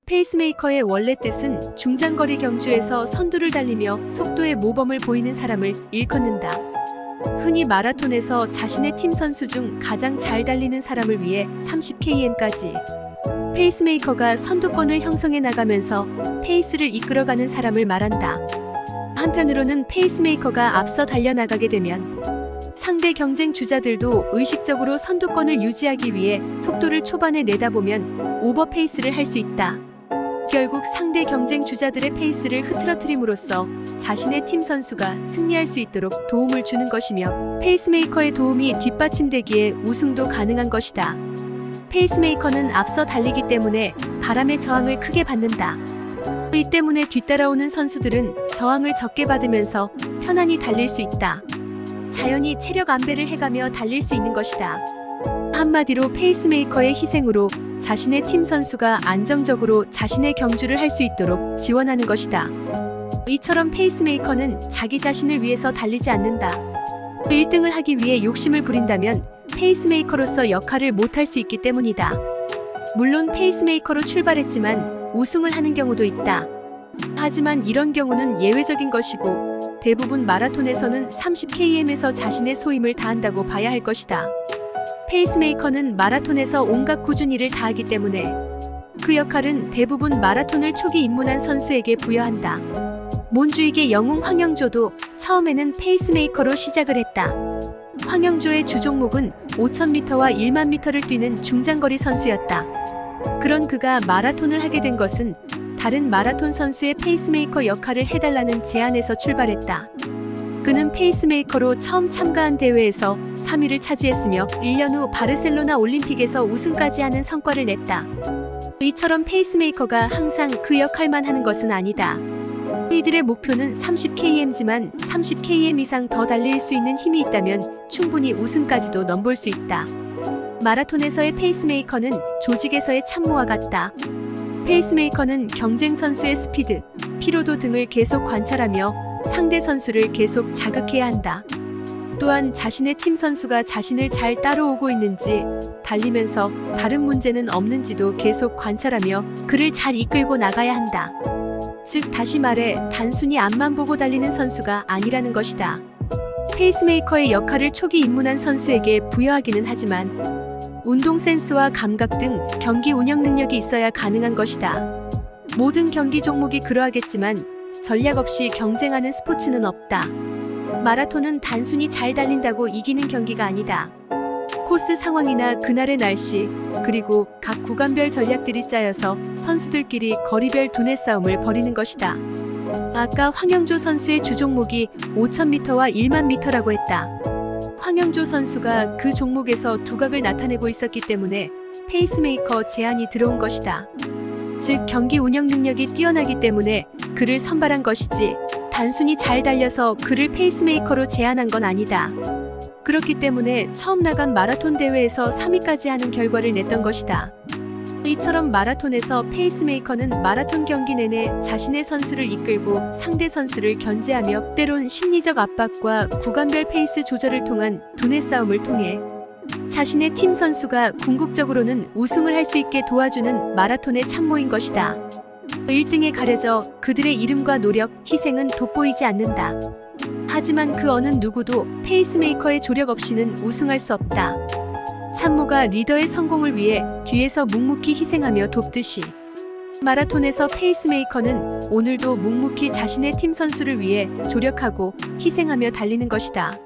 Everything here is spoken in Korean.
페이스메이커의 원래 뜻은 중장거리 경주에서 선두를 달리며 속도의 모범을 보이는 사람을 일컫는다. 흔히 마라톤에서 자신의 팀 선수 중 가장 잘 달리는 사람을 위해 30km까지 페이스메이커가 선두권을 형성해 나가면서 페이스를 이끌어가는 사람을 말한다. 한편으로는 페이스메이커가 앞서 달려나가게 되면 상대 경쟁 주자들도 의식적으로 선두권을 유지하기 위해 속도를 초반에 내다보면 오버페이스를 할 수 있다. 결국 상대 경쟁 주자들의 페이스를 흐트러뜨림으로써 자신의 팀 선수가 승리할 수 있도록 도움을 주는 것이며, 페이스메이커의 도움이 뒷받침되기에 우승도 가능한 것이다. 페이스메이커는 앞서 달리기 때문에 바람의 저항을 크게 받는다. 이 때문에 뒤따라오는 선수들은 저항을 적게 받으면서 편안히 달릴 수 있다. 자연히 체력 안배를 해가며 달릴 수 있는 것이다. 한마디로 페이스메이커의 희생으로 자신의 팀 선수가 안정적으로 자신의 경주를 할 수 있도록 지원하는 것이다. 이처럼 페이스메이커는 자기 자신을 위해서 달리지 않는다. 1등을 하기 위해 욕심을 부린다면 페이스메이커로서 역할을 못할 수 있기 때문이다. 물론 페이스메이커로 출발했지만 우승을 하는 경우도 있다. 하지만 이런 경우는 예외적인 것이고, 대부분 마라톤에서는 30km에서 자신의 소임을 다한다고 봐야 할 것이다. 페이스메이커는 마라톤에서 온갖 꾸준히를 다하기 때문에 그 역할은 대부분 마라톤을 초기 입문한 선수에게 부여한다. 몬주익의 영웅 황영조도 처음에는 페이스메이커로 시작을 했다. 황영조의 주 종목은 5000m와 10000m를 뛰는 중장거리 선수였다. 그런 그가 마라톤을 하게 된 것은 다른 마라톤 선수의 페이스메이커 역할을 해달라는 제안에서 출발했다. 그는 페이스메이커로 처음 참가한 대회에서 3위를 차지했으며 1년 후 바르셀로나 올림픽에서 우승까지 하는 성과를 냈다. 이처럼 페이스메이커가 항상 그 역할만 하는 것은 아니다. 이들의 목표는 30km지만 30km 이상 더 달릴 수 있는 힘이 있다면 충분히 우승까지도 넘볼 수 있다. 마라톤에서의 페이스메이커는 조직에서의 참모와 같다. 페이스메이커는 경쟁 선수의 스피드, 피로도 등을 계속 관찰하며 상대 선수를 계속 자극해야 한다. 또한 자신의 팀 선수가 자신을 잘 따라오고 있는지, 달리면서 다른 문제는 없는지도 계속 관찰하며 그를 잘 이끌고 나가야 한다. 즉, 다시 말해 단순히 앞만 보고 달리는 선수가 아니라는 것이다. 페이스메이커의 역할을 초기 입문한 선수에게 부여하기는 하지만 운동 센스와 감각 등 경기 운영 능력이 있어야 가능한 것이다. 모든 경기 종목이 그러하겠지만 전략 없이 경쟁하는 스포츠는 없다. 마라톤은 단순히 잘 달린다고 이기는 경기가 아니다. 코스 상황이나 그날의 날씨, 그리고 각 구간별 전략들이 짜여서 선수들끼리 거리별 두뇌 싸움을 벌이는 것이다. 아까 황영조 선수의 주 종목이 5000m와 10000m라고 했다. 황영조 선수가 그 종목에서 두각을 나타내고 있었기 때문에 페이스메이커 제안이 들어온 것이다. 즉, 경기 운영 능력이 뛰어나기 때문에 그를 선발한 것이지, 단순히 잘 달려서 그를 페이스메이커로 제안한 건 아니다. 그렇기 때문에 처음 나간 마라톤 대회에서 3위까지 하는 결과를 냈던 것이다. 이처럼 마라톤에서 페이스메이커는 마라톤 경기 내내 자신의 선수를 이끌고 상대 선수를 견제하며 때론 심리적 압박과 구간별 페이스 조절을 통한 두뇌 싸움을 통해 자신의 팀 선수가 궁극적으로는 우승을 할 수 있게 도와주는 마라톤의 참모인 것이다. 1등에 가려져 그들의 이름과 노력, 희생은 돋보이지 않는다. 하지만 그 어느 누구도 페이스메이커의 조력 없이는 우승할 수 없다. 참모가 리더의 성공을 위해 뒤에서 묵묵히 희생하며 돕듯이, 마라톤에서 페이스메이커는 오늘도 묵묵히 자신의 팀 선수를 위해 조력하고 희생하며 달리는 것이다.